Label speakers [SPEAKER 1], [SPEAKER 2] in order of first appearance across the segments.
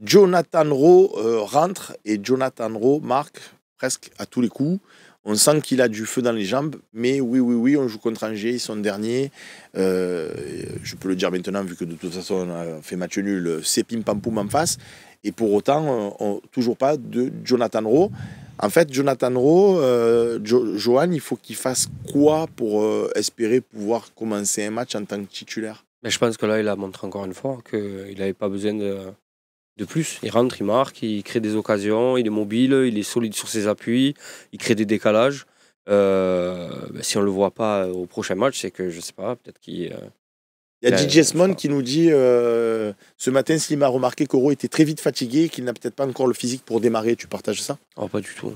[SPEAKER 1] Jonathan Rowe rentre et Jonathan Rowe marque presque à tous les coups. On sent qu'il a du feu dans les jambes, mais oui, on joue contre Angers, ils sont derniers. Je peux le dire maintenant, vu que de toute façon on a fait match nul, c'est pim pam poum en face. Et pour autant, toujours pas de Jonathan Rowe. En fait, Jonathan Rowe, Johan, il faut qu'il fasse quoi pour espérer pouvoir commencer un match en tant que titulaire?
[SPEAKER 2] Mais je pense que là, il a montré encore une fois qu'il n'avait pas besoin de plus. Il rentre, il marque, il crée des occasions, il est mobile, il est solide sur ses appuis, il crée des décalages. Si on ne le voit pas au prochain match, c'est que, je sais pas, peut-être qu'il...
[SPEAKER 1] Il y a DJ Smon qui nous dit ce matin, Slim a remarqué qu'Oro était très vite fatigué, qu'il n'a peut-être pas encore le physique pour démarrer. Tu partages ça?
[SPEAKER 2] Oh, pas du tout.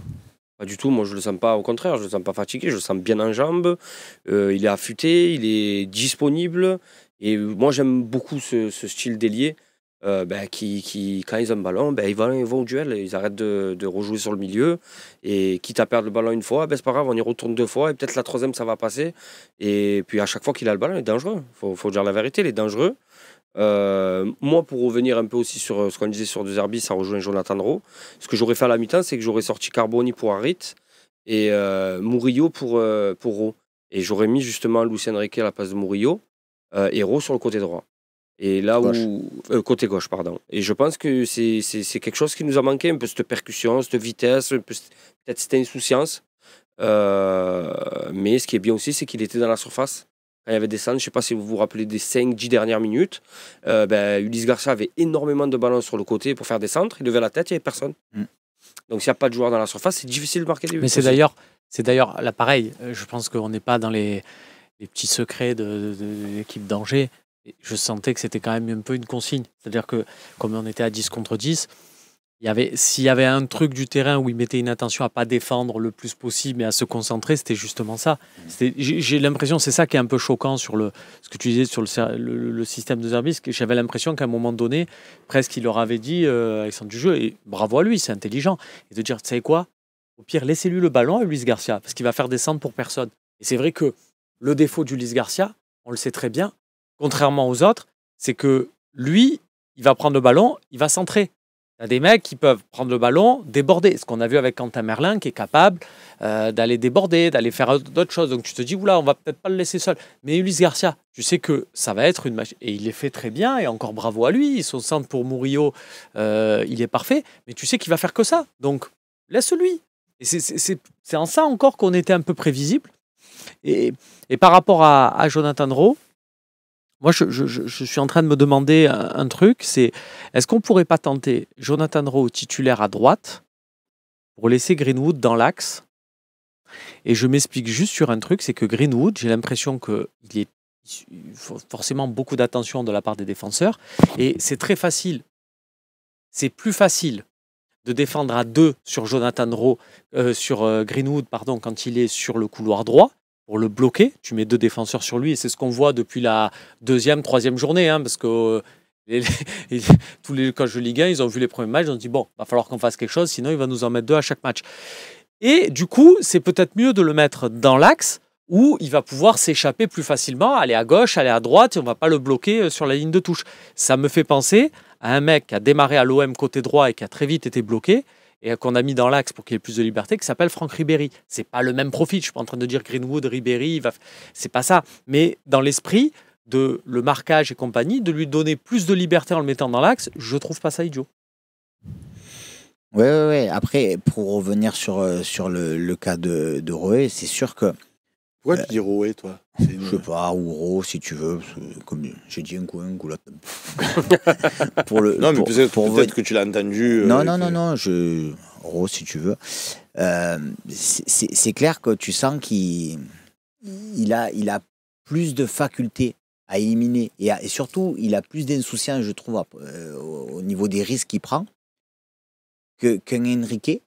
[SPEAKER 2] Pas du tout. Moi, je le sens pas. Au contraire, je le sens pas fatigué. Je le sens bien en jambes. Il est affûté, il est disponible. Et moi, j'aime beaucoup ce style d'ailier qui, quand ils ont le ballon, ils vont au duel. Ils arrêtent de rejouer sur le milieu. Et quitte à perdre le ballon une fois, c'est pas grave, on y retourne deux fois. Et peut-être la troisième, ça va passer. Et puis, à chaque fois qu'il a le ballon, il est dangereux. Faut dire la vérité, il est dangereux. Moi, pour revenir un peu aussi sur ce qu'on disait sur De Zerbi, ça rejoint Jonathan Rowe. Ce que j'aurais fait à la mi-temps, c'est que j'aurais sorti Carboni pour Harit et Murillo pour Rowe. Et j'aurais mis justement Lucien Riquet à la place de Murillo et Rowe sur le côté droit. Et là côté gauche, pardon. Et je pense que c'est quelque chose qui nous a manqué, un peu cette percussion, cette vitesse, peut-être cette insouciance. Mais ce qui est bien aussi, c'est qu'il était dans la surface. Quand il y avait des centres, je ne sais pas si vous vous rappelez des 5-10 dernières minutes, Ulysse Garcia avait énormément de ballons sur le côté pour faire des centres. Il levait la tête, il n'y avait personne. Donc s'il n'y a pas de joueur dans la surface, c'est difficile de marquer des buts.
[SPEAKER 3] Mais c'est d'ailleurs là pareil. Je pense qu'on n'est pas dans les petits secrets de l'équipe d'Angers. Je sentais que c'était quand même un peu une consigne. C'est-à-dire que comme on était à 10 contre 10, s'il y avait un truc du terrain où il mettait une attention à ne pas défendre le plus possible mais à se concentrer, c'était justement ça. J'ai l'impression, c'est ça qui est un peu choquant sur ce que tu disais sur le système de Zerbi, que j'avais l'impression qu'à un moment donné, presque il leur avait dit Alexandre Dujeu, et bravo à lui, c'est intelligent, et de dire, tu sais quoi, au pire, laissez-lui le ballon à Ulysse Garcia, parce qu'il va faire descendre pour personne. Et c'est vrai que le défaut d'Ulysse Garcia, on le sait très bien, contrairement aux autres, c'est que lui, il va prendre le ballon, il va centrer. Il y a des mecs qui peuvent prendre le ballon, déborder. Ce qu'on a vu avec Quentin Merlin, qui est capable d'aller déborder, d'aller faire d'autres choses. Donc tu te dis, oula, on va peut-être pas le laisser seul. Mais Ulysse Garcia, tu sais que ça va être une machine. Et il les fait très bien, et encore bravo à lui. Son centre pour Murillo, il est parfait. Mais tu sais qu'il va faire que ça. Donc laisse-lui. Et c'est en ça encore qu'on était un peu prévisible. Et par rapport à Jonathan Rowe, moi, je suis en train de me demander un truc, c'est est-ce qu'on ne pourrait pas tenter Jonathan Rowe titulaire à droite pour laisser Greenwood dans l'axe? Et je m'explique juste sur un truc, c'est que Greenwood, j'ai l'impression qu'il faut forcément beaucoup d'attention de la part des défenseurs, et c'est très facile. C'est plus facile de défendre à deux sur Jonathan Rowe, sur Greenwood, pardon, quand il est sur le couloir droit. Pour le bloquer, tu mets deux défenseurs sur lui, et c'est ce qu'on voit depuis la deuxième, troisième journée, parce que tous les coachs de Ligue 1, ils ont vu les premiers matchs, ils ont dit bon, va falloir qu'on fasse quelque chose, sinon il va nous en mettre deux à chaque match. Et du coup, c'est peut-être mieux de le mettre dans l'axe où il va pouvoir s'échapper plus facilement, aller à gauche, aller à droite, et on ne va pas le bloquer sur la ligne de touche. Ça me fait penser à un mec qui a démarré à l'OM côté droit et qui a très vite été bloqué, et qu'on a mis dans l'axe pour qu'il ait plus de liberté, qui s'appelle Franck Ribéry. C'est pas le même profil, je suis pas en train de dire Greenwood, Ribéry, c'est pas ça. Mais dans l'esprit de le marquage et compagnie, de lui donner plus de liberté en le mettant dans l'axe, je trouve pas ça idiot.
[SPEAKER 4] Ouais. Après, pour revenir sur le cas de Rowe, c'est sûr que...
[SPEAKER 1] Pourquoi tu dis Rowe, toi?
[SPEAKER 4] Je sais pas, ou Rowe, si tu veux. Comme j'ai dit un coup l'autre.
[SPEAKER 1] Non, mais peut-être que tu l'as entendu.
[SPEAKER 4] Non, Rowe, si tu veux. C'est clair que tu sens qu'il a plus de facultés à éliminer. Et surtout, il a plus d'insouciance, je trouve, au niveau des risques qu'il prend, qu'un Enrique,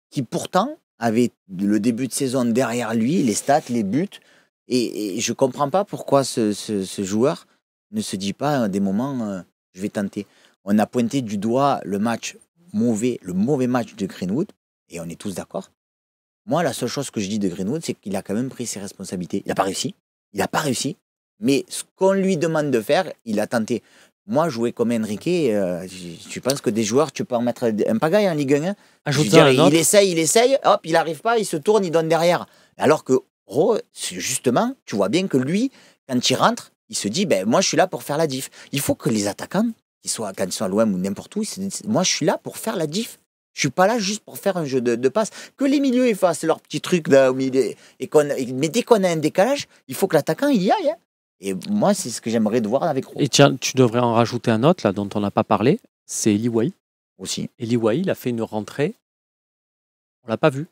[SPEAKER 4] qui pourtant avait le début de saison derrière lui, les stats, les buts. Et je ne comprends pas pourquoi ce joueur ne se dit pas à des moments je vais tenter. On a pointé du doigt le mauvais match de Greenwood, et on est tous d'accord. Moi, la seule chose que je dis de Greenwood, c'est qu'il a quand même pris ses responsabilités. Il n'a pas réussi. Mais ce qu'on lui demande de faire, il a tenté. moi, jouer comme Enrique, tu penses que des joueurs, tu peux en mettre un pagaille en Ligue 1. Hein. Il essaye, hop, il n'arrive pas, il se tourne, il donne derrière. Alors que justement, tu vois bien que lui, quand il rentre, il se dit, moi, je suis là pour faire la diff. Il faut que les attaquants, quand ils sont à l'OM ou n'importe où, ils se disent, moi, je suis là pour faire la diff. Je suis pas là juste pour faire un jeu de passe. Que les milieux ils fassent leur petit truc là, mais dès qu'on a un décalage, il faut que l'attaquant il y aille. Hein. Et moi, c'est ce que j'aimerais voir avec Ro.
[SPEAKER 3] Et tiens, tu devrais en rajouter un autre là dont on n'a pas parlé. C'est Eli Wahi.
[SPEAKER 4] Aussi.
[SPEAKER 3] Eli Wahi, il a fait une rentrée. On l'a pas vu.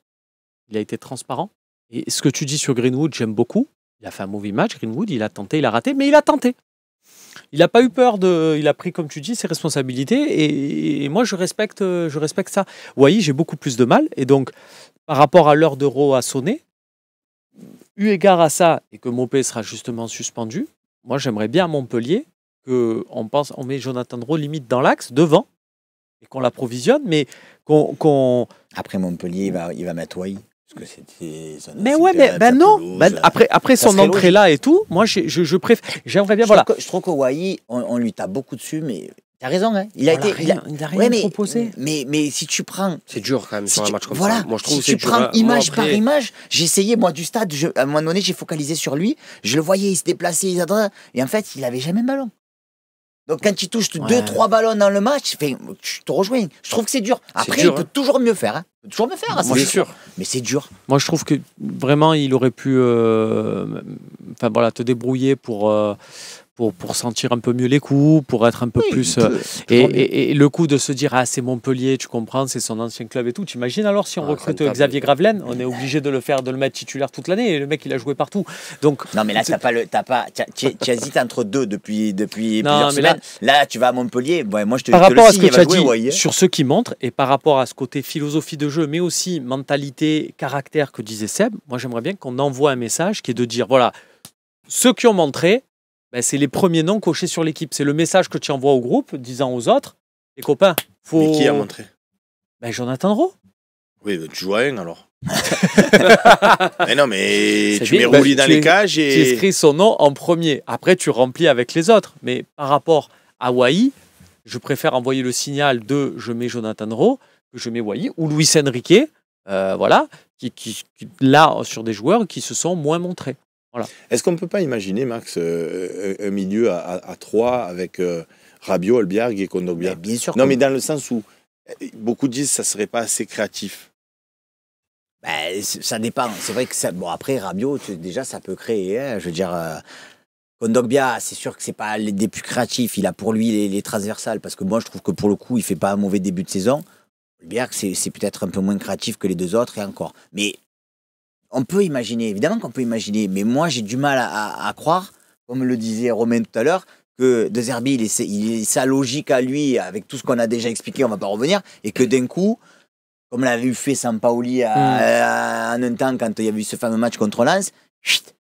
[SPEAKER 3] Il a été transparent. Et ce que tu dis sur Greenwood, j'aime beaucoup. Il a fait un mauvais match. Greenwood, il a tenté, il a raté, mais il a tenté. Il n'a pas eu peur il a pris, comme tu dis, ses responsabilités. Et moi, je respecte ça. Wahi, j'ai beaucoup plus de mal. Et donc, par rapport à l'heure d'Euro à sonner, eu égard à ça et que Mopé sera justement suspendu, moi, j'aimerais bien à Montpellier qu'on met Jonathan Rowe limite dans l'axe, devant, et qu'on l'approvisionne, mais qu'on...
[SPEAKER 4] Après Montpellier, il va mettre Wahi. Parce que
[SPEAKER 3] mais ouais, mais non. Après son entrée là et tout, moi je préfère. J'aimerais bien.
[SPEAKER 4] Je trouve que Wahi, on lui tape beaucoup dessus, mais t'as raison. Hein. Il a
[SPEAKER 3] rien proposé.
[SPEAKER 4] Mais si tu prends.
[SPEAKER 2] C'est dur quand même sur un match comme
[SPEAKER 4] ça.
[SPEAKER 2] Moi, je trouve
[SPEAKER 4] si tu prends image par image, j'ai essayé, moi, du stade, à un moment donné, j'ai focalisé sur lui. Je le voyais, il se déplaçait, et en fait, il n'avait jamais le ballon. Donc quand il touche 2-3 ballons dans le match, je te rejoins. Je trouve que c'est dur. Après, il peut toujours mieux faire. Hein. Il peut toujours mieux faire.
[SPEAKER 2] Moi, c'est sûr.
[SPEAKER 4] Mais c'est dur.
[SPEAKER 3] Moi, je trouve que vraiment, il aurait pu te débrouiller pour sentir un peu mieux les coups, pour être un peu plus... Et le coup de se dire, c'est Montpellier, tu comprends, c'est son ancien club et tout. Tu imagines alors si on recrute Xavier Gravelaine, on est obligé de le mettre titulaire toute l'année, et le mec, il a joué partout. Donc,
[SPEAKER 4] non, mais là, tu hésites entre deux depuis plusieurs semaines. Là, tu vas à Montpellier. Ouais, moi, je te
[SPEAKER 3] par rapport à ce que tu as
[SPEAKER 4] dit,
[SPEAKER 3] sur ceux qui montrent, et par rapport à ce côté philosophie de jeu, mais aussi mentalité, caractère que disait Seb, moi, j'aimerais bien qu'on envoie un message qui est de dire, voilà, ceux qui ont montré, c'est les premiers noms cochés sur l'équipe. C'est le message que tu envoies au groupe, disant aux autres, les copains, faut...
[SPEAKER 1] Mais qui a montré?
[SPEAKER 3] Jonathan Rowe.
[SPEAKER 1] Oui, tu joues à un alors. Mais non, mais tu mets Rouli dans les cages et...
[SPEAKER 3] Tu écris son nom en premier. Après, tu remplis avec les autres. Mais par rapport à Wahi, je préfère envoyer le signal de je mets Jonathan Rowe que je mets Wahi ou Luis Enrique, qui là, sur des joueurs qui se sont moins montrés. Voilà.
[SPEAKER 1] Est-ce qu'on ne peut pas imaginer, Max, un milieu à 3 avec Rabiot, Albiargue et Kondogbia?
[SPEAKER 4] Bien sûr.
[SPEAKER 1] Non, mais dans le sens où beaucoup disent que ça ne serait pas assez créatif.
[SPEAKER 4] Ça dépend. C'est vrai que après, Rabiot, déjà, ça peut créer. Hein, je veux dire, Kondogbia, c'est sûr que ce n'est pas des plus créatifs. Il a pour lui les transversales. Parce que moi, je trouve que pour le coup, il ne fait pas un mauvais début de saison. Albiargue, c'est peut-être un peu moins créatif que les deux autres et encore. Mais. On peut imaginer, évidemment qu'on peut imaginer, mais moi j'ai du mal à croire, comme le disait Romain tout à l'heure, que De Zerbi, il est sa logique à lui, avec tout ce qu'on a déjà expliqué, on ne va pas revenir, et que d'un coup, comme l'avait fait Sampaoli en un temps quand il y avait eu ce fameux match contre Lens,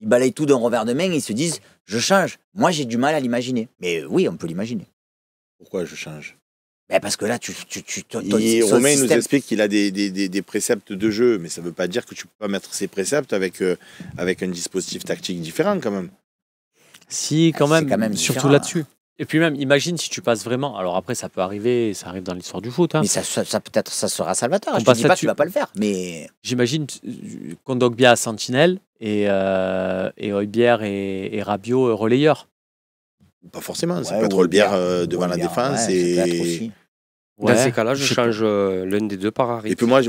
[SPEAKER 4] ils balayent tout d'un revers de main et ils se disent « je change ». Moi j'ai du mal à l'imaginer, mais oui, on peut l'imaginer.
[SPEAKER 1] Pourquoi je change?
[SPEAKER 4] Parce que là,
[SPEAKER 1] Romain nous explique qu'il a des préceptes de jeu, mais ça ne veut pas dire que tu ne peux pas mettre ces préceptes avec un dispositif tactique différent quand même.
[SPEAKER 3] Si, quand même surtout là-dessus.
[SPEAKER 4] Hein.
[SPEAKER 3] Et puis même, imagine si tu passes vraiment... Alors après, ça peut arriver, ça arrive dans l'histoire du foot. Hein.
[SPEAKER 4] Mais ça peut-être, ça sera salvateur. Je ne dis pas que tu ne vas pas le faire, mais...
[SPEAKER 3] J'imagine Kondogbia à sentinelle et Højbjerg et Rabiot relayeur.
[SPEAKER 1] Pas forcément, ça peut être Højbjerg devant la défense.
[SPEAKER 2] Dans ces cas-là, je change l'un des deux par Harit.
[SPEAKER 1] Et puis moi,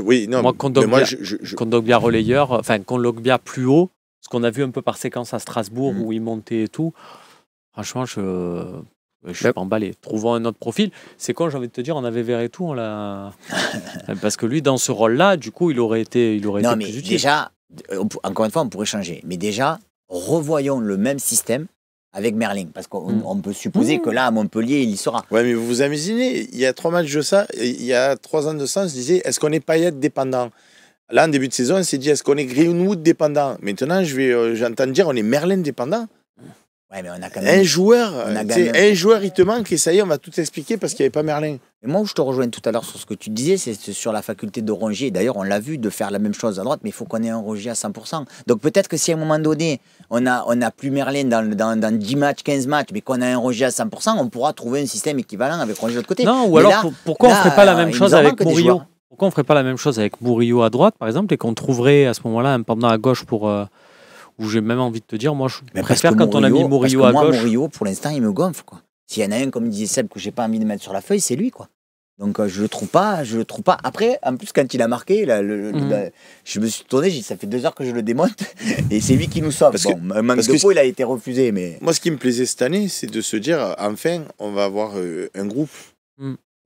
[SPEAKER 3] Kondogbia relayeur, enfin Kondogbia plus haut, ce qu'on a vu un peu par séquence à Strasbourg où il montait et tout. Franchement, je suis pas emballé. Trouvons un autre profil. C'est quand j'ai envie de te dire, on avait Verretou, parce que lui, dans ce rôle-là, du coup, il aurait été plus utile.
[SPEAKER 4] Déjà, encore une fois, on pourrait changer. Mais déjà, revoyons le même système avec Merling, parce qu'on peut supposer que là, à Montpellier, il y sera.
[SPEAKER 1] Ouais, mais vous vous imaginez, il y a 3 matchs de ça, il y a 3 ans de ça, on se disait, est-ce qu'on est Payet dépendant? Là, en début de saison, on s'est dit, est-ce qu'on est Greenwood dépendant? Maintenant, j'entends dire, on est Merlin dépendant.
[SPEAKER 4] Ouais, mais on a quand même...
[SPEAKER 1] Un joueur,
[SPEAKER 4] on a gagné.
[SPEAKER 1] un joueur, il te manque et ça y est, on va tout expliquer parce qu'il n'y avait pas Merlin.
[SPEAKER 4] Mais moi, où je te rejoins tout à l'heure sur ce que tu disais, c'est sur la faculté de Rongier. D'ailleurs, on l'a vu de faire la même chose à droite, mais il faut qu'on ait un Rongier à 100%. Donc peut-être que si à un moment donné, on a plus Merlin dans 10 matchs, 15 matchs, mais qu'on a un Rongier à 100%, on pourra trouver un système équivalent avec Rongier de l'autre côté.
[SPEAKER 3] Non, ou
[SPEAKER 4] mais
[SPEAKER 3] alors
[SPEAKER 4] là,
[SPEAKER 3] pourquoi on ne ferait pas la même
[SPEAKER 4] il
[SPEAKER 3] chose
[SPEAKER 4] nous en
[SPEAKER 3] avec
[SPEAKER 4] manque des
[SPEAKER 3] Murillo?
[SPEAKER 4] joueurs.
[SPEAKER 3] Pourquoi on ne ferait pas la même chose avec Murillo à droite, par exemple, et qu'on trouverait à ce moment-là un pendant à gauche pour... où j'ai même envie de te dire, moi je
[SPEAKER 4] Mais
[SPEAKER 3] préfère quand on a mis Murillo à
[SPEAKER 4] moi,
[SPEAKER 3] gauche.
[SPEAKER 4] Murillo, pour l'instant, il me gonfle, quoi. S'il y en a un, comme disait Seb, que j'ai pas envie de mettre sur la feuille, c'est lui, quoi. Donc je le trouve pas. Après, en plus, quand il a marqué, je me suis tourné, j'ai dit, ça fait 2 heures que je le démonte, et c'est lui qui nous sauve.
[SPEAKER 1] Parce
[SPEAKER 4] Bon, un manque de peau, il a été refusé, mais...
[SPEAKER 1] Moi, ce qui me plaisait cette année, c'est de se dire, enfin, on va avoir un groupe,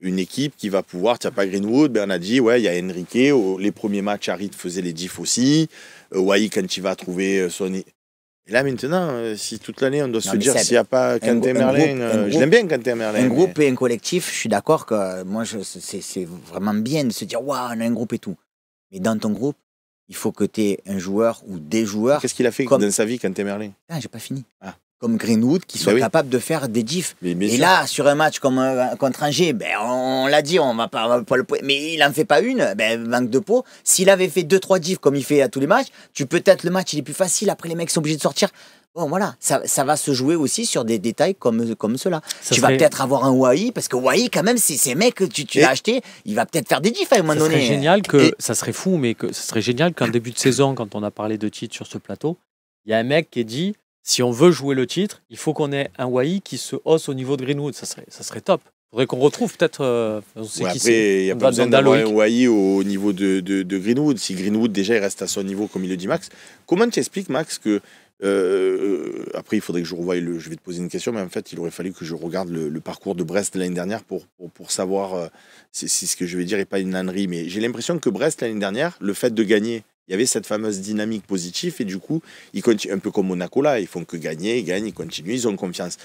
[SPEAKER 1] une équipe qui va pouvoir. Tu n'as pas Greenwood, ben on a dit, ouais, il y a Enrique. Les premiers matchs, Harit faisait les diffs aussi. Wai, quand il va trouver son... Et là, maintenant, si toute l'année, on doit se dire, s'il n'y a pas Quentin Merlin, je l'aime bien, Quentin Merlin.
[SPEAKER 4] Un groupe et un collectif, je suis d'accord que moi, c'est vraiment bien de se dire, waouh, on a un groupe et tout. Mais dans ton groupe, il faut que tu aies un joueur ou des joueurs.
[SPEAKER 1] Qu'est-ce qu'il a fait dans sa vie, Quentin Merlin?
[SPEAKER 4] Ah, j'ai pas fini. Comme Greenwood, qui sont capables de faire des diffs.
[SPEAKER 1] Et
[SPEAKER 4] sûr. Là, sur un match comme contre Angers, ben, on l'a dit, on va pas le... Mais il en fait pas une, ben, manque de peau. S'il avait fait 2-3 diffs comme il fait à tous les matchs, peut-être le match il est plus facile, après les mecs sont obligés de sortir. Bon, voilà, ça va se jouer aussi sur des détails comme ceux-là. Tu vas peut-être avoir un Wai, parce que Wai, quand même, c'est un mec que tu l'as acheté, il va peut-être faire des diffs à un moment donné.
[SPEAKER 3] Ça serait fou, mais ça serait génial qu'en début de saison, quand on a parlé de titre sur ce plateau, il y a un mec qui ait dit, si on veut jouer le titre, il faut qu'on ait un Wai qui se hausse au niveau de Greenwood. Ça serait top. Il faudrait qu'on retrouve peut-être...
[SPEAKER 1] après, il n'y a pas besoin d'avoir un Wai au niveau de Greenwood. Si Greenwood, déjà, il reste à son niveau, comme il le dit Max. Comment tu expliques, Max, que... après, il faudrait que je revoie je vais te poser une question, mais en fait, il aurait fallu que je regarde le parcours de Brest l'année dernière pour savoir si ce que je vais dire n'est pas une ânerie. Mais j'ai l'impression que Brest, l'année dernière, le fait de gagner, il y avait cette fameuse dynamique positive et du coup, ils continuent, un peu comme Monaco là, ils font que gagner, ils gagnent, ils continuent, ils ont confiance.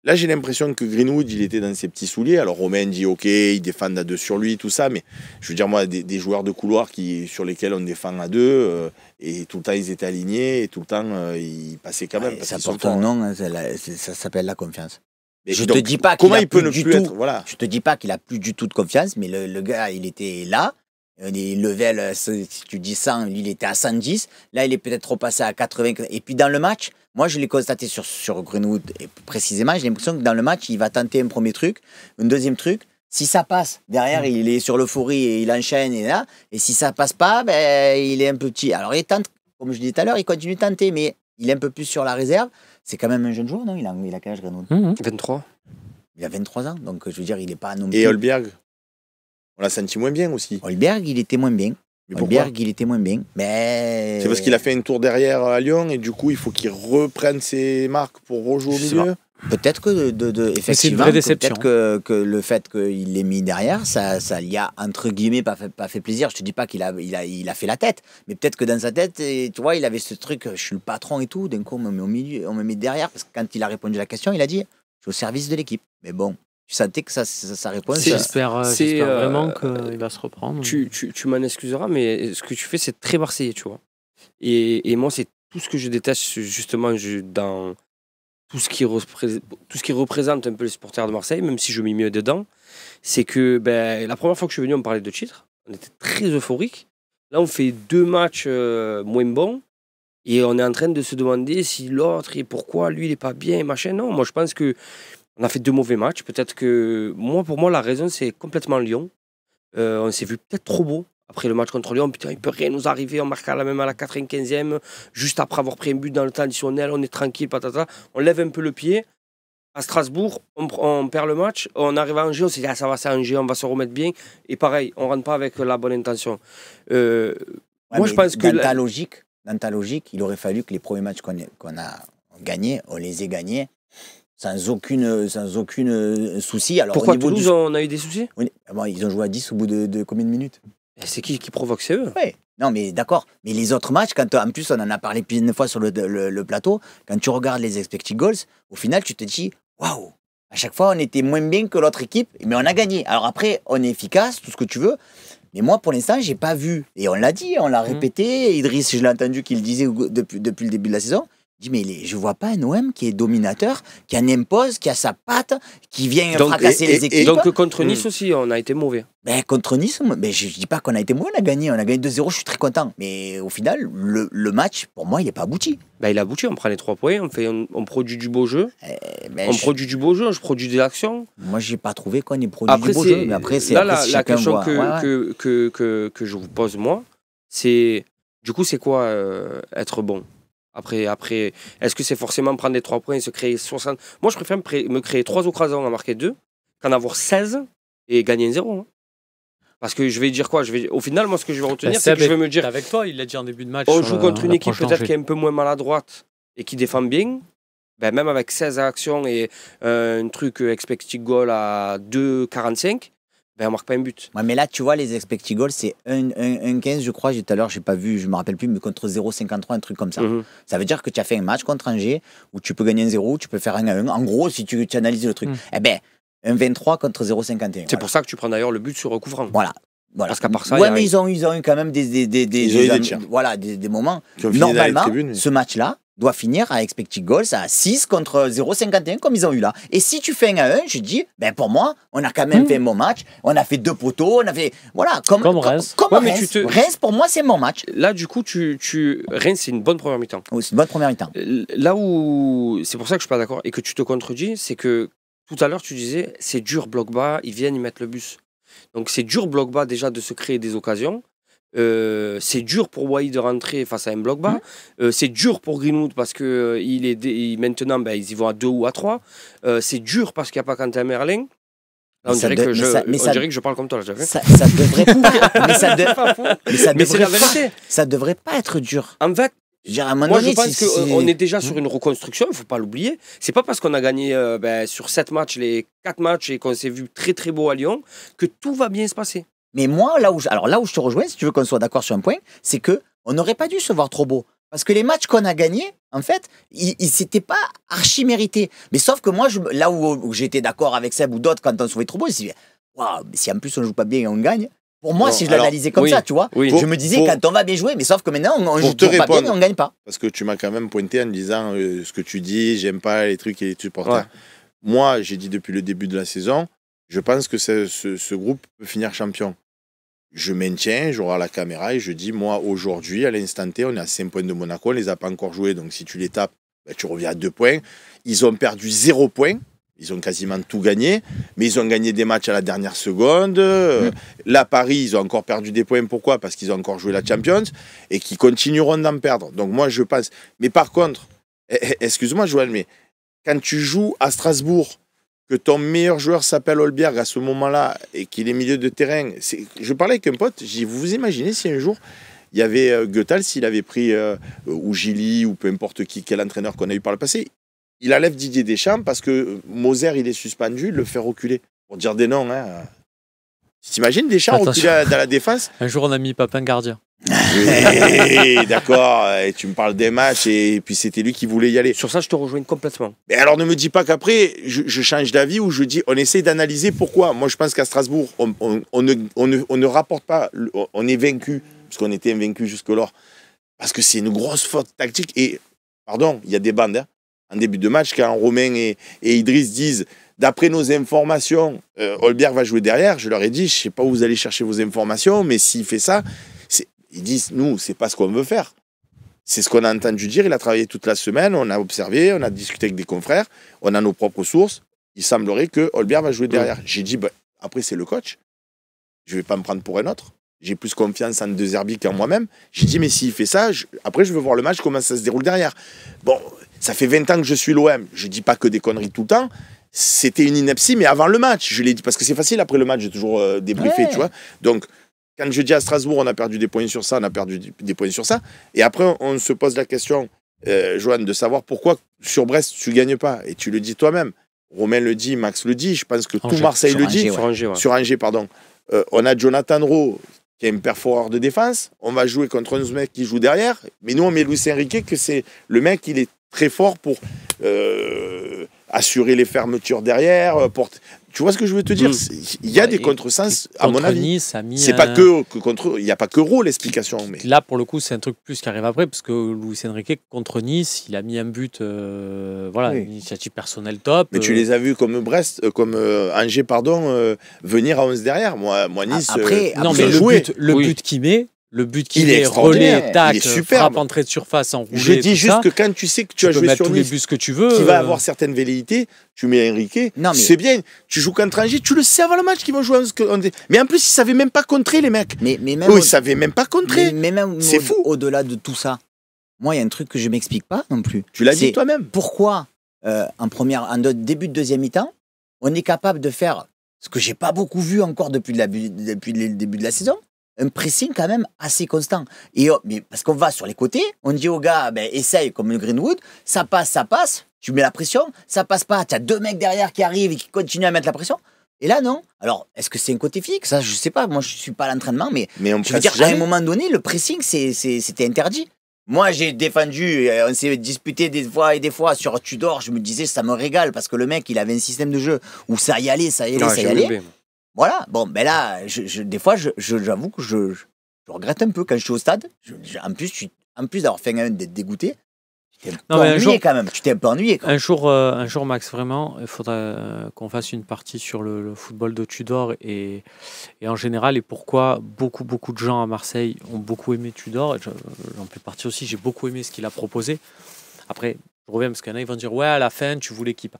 [SPEAKER 1] Là, j'ai l'impression que Greenwood, il était dans ses petits souliers. Alors, Romain dit OK, ils défendent à 2 sur lui, tout ça. Mais je veux dire, moi, des joueurs de couloir sur lesquels on défend à 2, et tout le temps, ils étaient alignés, et tout le temps, ils passaient quand même. Parce
[SPEAKER 4] ça porte un nom, ça s'appelle la confiance.
[SPEAKER 1] Mais
[SPEAKER 4] je te dis pas
[SPEAKER 1] comment il peut ne plus être, voilà.
[SPEAKER 4] Je te dis pas qu'il a plus du tout de confiance, mais le gars, il était là. Les levels, si tu dis 100, lui, il était à 110. Là, il est peut-être repassé à 80. Et puis, dans le match, moi, je l'ai constaté sur Greenwood, et précisément, j'ai l'impression que dans le match, il va tenter un premier truc, un deuxième truc. Si ça passe, derrière, il est sur l'euphorie et il enchaîne. Et si ça passe pas, ben, il est un peu petit. Alors, il tente, comme je disais tout à l'heure, il continue de tenter, mais il est un peu plus sur la réserve. C'est quand même un jeune joueur, non? Il a quel âge, Greenwood?
[SPEAKER 2] 23.
[SPEAKER 4] Il a 23 ans, donc je veux dire, il n'est pas non plus...
[SPEAKER 1] Et Holberg, on l'a senti moins bien aussi.
[SPEAKER 4] Holberg, il était moins bien.
[SPEAKER 1] Mais pourquoi?
[SPEAKER 4] Il était moins bien. Mais...
[SPEAKER 1] C'est parce qu'il a fait un tour derrière à Lyon et du coup, il faut qu'il reprenne ses marques pour rejouer au milieu.
[SPEAKER 4] Peut-être que, effectivement,
[SPEAKER 3] c'est une vraie déception.
[SPEAKER 4] Peut-être que le fait qu'il l'ait mis derrière, ça lui a, entre guillemets, pas fait plaisir. Je te dis pas qu'il a fait la tête, mais peut-être que dans sa tête, tu vois, il avait ce truc, je suis le patron et tout, d'un coup, on me met au milieu, on me met derrière, parce que quand il a répondu à la question, il a dit, je suis au service de l'équipe. Mais bon, tu sentais que sa réponse...
[SPEAKER 3] J'espère vraiment qu'il va se reprendre.
[SPEAKER 2] Tu m'en excuseras, mais ce que tu fais, c'est très marseillais, tu vois. Et moi, c'est tout ce que je déteste, justement, dans tout ce qui représente un peu les supporters de Marseille, même si je m'y mets dedans, c'est que la première fois que je suis venu, on parlait de titre, on était très euphorique. Là, on fait 2 matchs moins bons, et on est en train de se demander si l'autre, et pourquoi lui, il n'est pas bien, machin. Non, moi, je pense que on a fait 2 mauvais matchs. Peut-être que, pour moi, la raison, c'est complètement Lyon. On s'est vu peut-être trop beau. Après le match contre Lyon, putain, il ne peut rien nous arriver. On marque même à la 95e, juste après avoir pris un but dans le temps additionnel. On est tranquille, patata. On lève un peu le pied. À Strasbourg, on perd le match. On arrive à Angers, on s'est dit, ça va, c'est Angers, on va se remettre bien. Et pareil, on ne rentre pas avec la bonne intention. Moi, je pense que...
[SPEAKER 4] Dans ta logique, il aurait fallu que les premiers matchs qu'on a gagnés, on les ait gagnés sans aucune souci. Alors,
[SPEAKER 2] pourquoi Toulouse, on a eu des soucis?
[SPEAKER 4] Oui, bon, ils ont joué à 10 au bout de combien de minutes?
[SPEAKER 2] C'est qui provoque? C'est eux.
[SPEAKER 4] Oui, non, mais d'accord. Mais les autres matchs, en plus, on en a parlé plusieurs fois sur le plateau, quand tu regardes les expected goals, au final, tu te dis, waouh, à chaque fois, on était moins bien que l'autre équipe, mais on a gagné. Alors après, on est efficace, tout ce que tu veux. Mais moi, pour l'instant, j'ai pas vu. Et on l'a dit, on l'a répété. Idriss, je l'ai entendu qu'il disait depuis le début de la saison. Je dis, mais je vois pas un OM qui est dominateur, qui en impose, qui a sa patte, qui vient
[SPEAKER 2] Donc,
[SPEAKER 4] fracasser les équipes.
[SPEAKER 2] Donc contre Nice aussi, on a été mauvais.
[SPEAKER 4] Ben, contre Nice, je dis pas qu'on a été mauvais, on a gagné 2-0, je suis très content. Mais au final, le match, pour moi, il n'est pas abouti.
[SPEAKER 2] Ben, il a abouti, on prend les 3 points, on produit du beau jeu. Produit du beau jeu, je produis de l'action.
[SPEAKER 4] Moi, j'ai pas trouvé qu'on ait produit du beau jeu. Mais après, c'est
[SPEAKER 2] la question que je vous pose, moi, c'est du coup, c'est quoi être bon après, est-ce que c'est forcément prendre les 3 points et se créer 60... Moi, je préfère me créer 3 occasions à marquer 2 qu'en avoir 16 et gagner 1-0. Hein. Parce que je vais dire quoi, au final, moi, ce que je vais retenir, c'est que je vais me dire...
[SPEAKER 3] Avec toi, il l'a dit en début de match.
[SPEAKER 2] On joue contre une équipe peut-être qui est un peu moins maladroite et qui défend bien. Ben, même avec 16 actions et un truc expected goal à 2,45, ben, on marque pas un but.
[SPEAKER 4] Ouais, mais là, tu vois, les expected goals, c'est 1,15, je crois. Tout à l'heure, j'ai pas vu, je me rappelle plus, mais contre 0,53, un truc comme ça. Ça veut dire que tu as fait un match contre Angers où tu peux gagner 1-0, tu peux faire 1-1. En gros, si tu analyses le truc, eh ben, 1,23 contre 0,51.
[SPEAKER 2] C'est pour ça que tu prends d'ailleurs le but sur recouvrant.
[SPEAKER 4] Voilà.
[SPEAKER 2] Parce qu'à part ça,
[SPEAKER 4] ouais, mais ils ont eu quand même des moments. Normalement, ce match-là doit finir à expected goals à 6 contre 0,51 comme ils ont eu là. Et si tu fais 1-1, je dis, ben pour moi, on a quand même fait un bon match. On a fait 2 poteaux, on a fait... Voilà, comme Reims. Reims, pour moi, c'est mon match.
[SPEAKER 2] Là, du coup, Reims, c'est une bonne première mi-temps.
[SPEAKER 4] Oui, c'est une bonne première mi-temps.
[SPEAKER 2] Là où... C'est pour ça que je suis pas d'accord et que tu te contredis, c'est que tout à l'heure, tu disais, c'est dur, bloc bas, ils viennent, ils mettent le bus. Donc c'est dur, bloc bas, déjà, de se créer des occasions. C'est dur pour Wai de rentrer face à un bloc bas. C'est dur pour Greenwood parce que maintenant, ils y vont à 2 ou à 3. C'est dur parce qu'il n'y a pas Quentin Merlin. On dirait que je parle comme toi, là,
[SPEAKER 4] ça devrait pas. Mais
[SPEAKER 2] c'est la vérité.
[SPEAKER 4] Ça devrait pas être dur.
[SPEAKER 2] En fait,
[SPEAKER 4] moi,
[SPEAKER 2] je pense qu'on est déjà sur une reconstruction, il ne faut pas l'oublier. C'est pas parce qu'on a gagné sur 7 matchs, les 4 matchs, et qu'on s'est vu très très beau à Lyon, que tout va bien se passer.
[SPEAKER 4] Mais moi, là où je te rejoins, si tu veux qu'on soit d'accord sur un point, c'est qu'on n'aurait pas dû se voir trop beau. Parce que les matchs qu'on a gagnés, en fait, ils s'étaient pas archi mérités. Mais sauf que moi, là où j'étais d'accord avec Seb ou d'autres, quand on se voyait trop beau, je me suis dit, waouh, si en plus on joue pas bien et on gagne. Pour moi, si je l'analysais comme ça, tu vois, je me disais quand on va bien jouer, mais sauf que maintenant, on joue pas bien et on gagne pas.
[SPEAKER 1] Parce que tu m'as quand même pointé en disant ce que tu dis, j'aime pas les trucs et les supporters. Ouais. Moi, j'ai dit depuis le début de la saison, je pense que ce groupe peut finir champion. Je maintiens, j'aurai la caméra et je dis, moi, aujourd'hui, à l'instant T, on est à 5 points de Monaco, on ne les a pas encore joués, donc si tu les tapes, ben, tu reviens à 2 points. Ils ont perdu 0 points, ils ont quasiment tout gagné, mais ils ont gagné des matchs à la dernière seconde. Là, Paris, ils ont encore perdu des points, pourquoi ? Parce qu'ils ont encore joué la Champions et qu'ils continueront d'en perdre. Donc moi, je pense... Mais par contre, excuse-moi Joël, mais quand tu joues à Strasbourg, que ton meilleur joueur s'appelle Olbjerg à ce moment-là et qu'il est milieu de terrain. Je parlais avec un pote, j'ai dit, vous imaginez si un jour il y avait Goethals, s'il avait pris ou Gilly ou peu importe quel entraîneur qu'on a eu par le passé, il enlève Didier Deschamps parce que Moser il est suspendu, il le fait reculer. Pour dire des noms. Hein. T'imagines Deschamps reculer dans la défense ?
[SPEAKER 3] Un jour on a mis Papin gardien.
[SPEAKER 1] Oui, d'accord, et tu me parles des matchs et puis c'était lui qui voulait y aller.
[SPEAKER 2] Sur ça, je te rejoins complètement.
[SPEAKER 1] Mais alors ne me dis pas qu'après, je change d'avis ou je dis, on essaie d'analyser pourquoi. Moi, je pense qu'à Strasbourg, on ne rapporte pas, on est vaincu, parce qu'on était invaincu jusque-là, parce que c'est une grosse faute tactique. Et, pardon, il y a des bandes, hein, en début de match, quand Romain et Idriss disent, d'après nos informations, Olbjerg va jouer derrière, je leur ai dit, je ne sais pas où vous allez chercher vos informations, mais s'il fait ça... Ils disent, nous, c'est pas ce qu'on veut faire. C'est ce qu'on a entendu dire. Il a travaillé toute la semaine, on a observé, on a discuté avec des confrères, on a nos propres sources. Il semblerait que Olbjerg va jouer derrière. J'ai dit, après, c'est le coach. Je vais pas me prendre pour un autre. J'ai plus confiance en De Zerbi qu'en moi-même. J'ai dit, mais s'il fait ça, après, je veux voir le match, comment ça se déroule derrière. Bon, ça fait 20 ans que je suis l'OM. Je dis pas que des conneries tout le temps. C'était une ineptie, mais avant le match, je l'ai dit, parce que c'est facile après le match de toujours débriefer, tu vois. Donc, quand je dis à Strasbourg, on a perdu des points sur ça, on a perdu des points sur ça. Et après, on se pose la question, Johan, de savoir pourquoi sur Brest, tu ne gagnes pas. Et tu le dis toi-même. Romain le dit, Max le dit, je pense que tout Marseille le dit. Sur Angers, pardon. On a Jonathan Rowe, qui est un perforeur de défense. On va jouer contre 11 mecs qui jouent derrière. Mais nous, on met Luis Enrique, que c'est le mec, il est très fort pour assurer les fermetures derrière. Tu vois ce que je veux te dire? Il y a des
[SPEAKER 3] Et
[SPEAKER 1] contresens, à mon
[SPEAKER 3] contre
[SPEAKER 1] avis.
[SPEAKER 3] Nice, a mis
[SPEAKER 1] C'est pas que contre. Il n'y a pas que Raw l'explication. Mais...
[SPEAKER 3] Là, pour le coup, c'est un truc plus qui arrive après, parce que Luis Enrique, contre Nice, il a mis un but, voilà,
[SPEAKER 4] Oui.
[SPEAKER 3] une initiative personnelle top.
[SPEAKER 1] Mais tu les as vus comme Angers, venir à 11 derrière. Moi Nice.
[SPEAKER 4] Après,
[SPEAKER 3] Non,
[SPEAKER 1] après,
[SPEAKER 3] mais
[SPEAKER 1] jouer.
[SPEAKER 3] le
[SPEAKER 2] Oui.
[SPEAKER 3] but qu'il met,
[SPEAKER 1] Il est extraordinaire.
[SPEAKER 3] relais, tac,
[SPEAKER 1] Il est superbe.
[SPEAKER 3] frappe entrée de surface en
[SPEAKER 1] Je
[SPEAKER 3] roulé,
[SPEAKER 1] dis
[SPEAKER 3] tout
[SPEAKER 1] juste
[SPEAKER 3] ça,
[SPEAKER 1] que quand tu sais que tu as
[SPEAKER 3] peux
[SPEAKER 1] joué
[SPEAKER 3] mettre
[SPEAKER 1] sur
[SPEAKER 3] tous les
[SPEAKER 1] Nice,
[SPEAKER 3] buts que tu veux.
[SPEAKER 1] qui va avoir certaines velléités, tu mets Enrique,
[SPEAKER 4] Non, mais-
[SPEAKER 1] c'est bien. Tu joues contre Angers, tu le sais avant le match qu'ils vont jouer. Mais en plus, ils savaient même pas contrer les mecs.
[SPEAKER 4] Mais même
[SPEAKER 1] Eux, ils savaient même pas contrer.
[SPEAKER 4] mais même
[SPEAKER 1] C'est fou.
[SPEAKER 4] au-delà de tout ça, moi, il y a un truc que je m'explique pas non plus.
[SPEAKER 1] Tu l'as
[SPEAKER 4] C'est
[SPEAKER 1] dit toi-même.
[SPEAKER 4] Pourquoi, début de deuxième mi-temps, on est capable de faire ce que j'ai pas beaucoup vu encore depuis le début de la saison, un pressing quand même assez constant. Mais parce qu'on va sur les côtés, on dit aux gars, essaye comme le Greenwood, ça passe, tu mets la pression, ça passe pas, tu as 2 mecs derrière qui arrivent et qui continuent à mettre la pression. Et là, non. Alors, est-ce que c'est un côté physique? Ça, je sais pas. Moi, je suis pas à l'entraînement, mais
[SPEAKER 1] Mais on
[SPEAKER 4] je veux dire, à un moment donné, le pressing, c'était interdit. Moi, j'ai défendu, on s'est disputé des fois sur Tudor, je me disais, ça me régale, parce que le mec, il avait un système de jeu où ça y allait. Voilà, bon, là, des fois, j'avoue que je regrette un peu quand je suis au stade. En plus d'avoir fait un d'être dégoûté, tu t'es un peu ennuyé quand même. Tu t'es un peu ennuyé.
[SPEAKER 3] Un jour, Max, vraiment, il faudra qu'on fasse une partie sur le football de Tudor et en général, et pourquoi beaucoup de gens à Marseille ont beaucoup aimé Tudor. J'en fais partie aussi, j'ai beaucoup aimé ce qu'il a proposé. Après, je reviens parce qu'il y en a, ils vont dire, ouais, à la fin, tu voulais qu'il...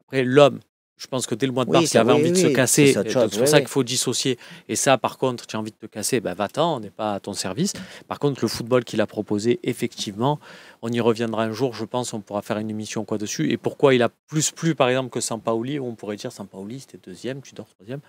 [SPEAKER 3] Après, l'homme, je pense que dès le mois de mars, il avait envie de se casser. C'est pour ça qu'il faut dissocier. Et ça, par contre, tu as envie de te casser, va-t'en, on n'est pas à ton service. Par contre, le football qu'il a proposé, effectivement, on y reviendra un jour, je pense, on pourra faire une émission dessus. Et pourquoi il a plus plu, par exemple, que Sampaoli, où on pourrait dire Sampaoli, c'était deuxième, Tudor troisième.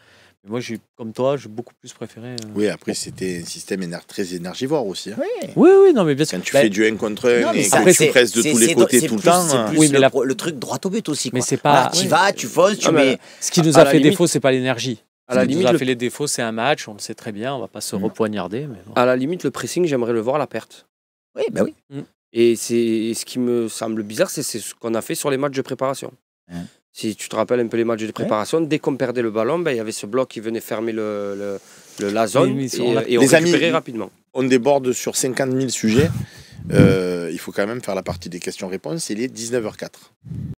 [SPEAKER 3] Mais moi, comme toi, j'ai beaucoup plus préféré.
[SPEAKER 1] Oui, après, c'était un système très énergivore aussi. Hein.
[SPEAKER 3] Oui, non, mais bien sûr.
[SPEAKER 1] Quand tu fais du 1 contre 1 et
[SPEAKER 4] après,
[SPEAKER 1] que tu presses de tous les côtés tout le temps.
[SPEAKER 4] C'est plus le truc droit au but aussi.
[SPEAKER 3] Mais c'est pas.
[SPEAKER 4] Tu vas, tu fonces, tu mets.
[SPEAKER 3] Ce qui nous a fait défaut, c'est pas l'énergie.
[SPEAKER 2] À la limite,
[SPEAKER 3] nous a fait les défauts, c'est un match, on le sait très bien, on va pas se repoignarder. Mais bon.
[SPEAKER 2] À la limite, le pressing, j'aimerais le voir à la perte.
[SPEAKER 4] Oui, oui.
[SPEAKER 2] Et ce qui me semble bizarre, c'est ce qu'on a fait sur les matchs de préparation. Si tu te rappelles un peu les matchs de préparation, dès qu'on perdait le ballon, il y avait ce bloc qui venait fermer la zone et on récupérait rapidement.
[SPEAKER 1] On déborde sur 50 000 sujets. Il faut quand même faire la partie des questions-réponses. Il est 19h04.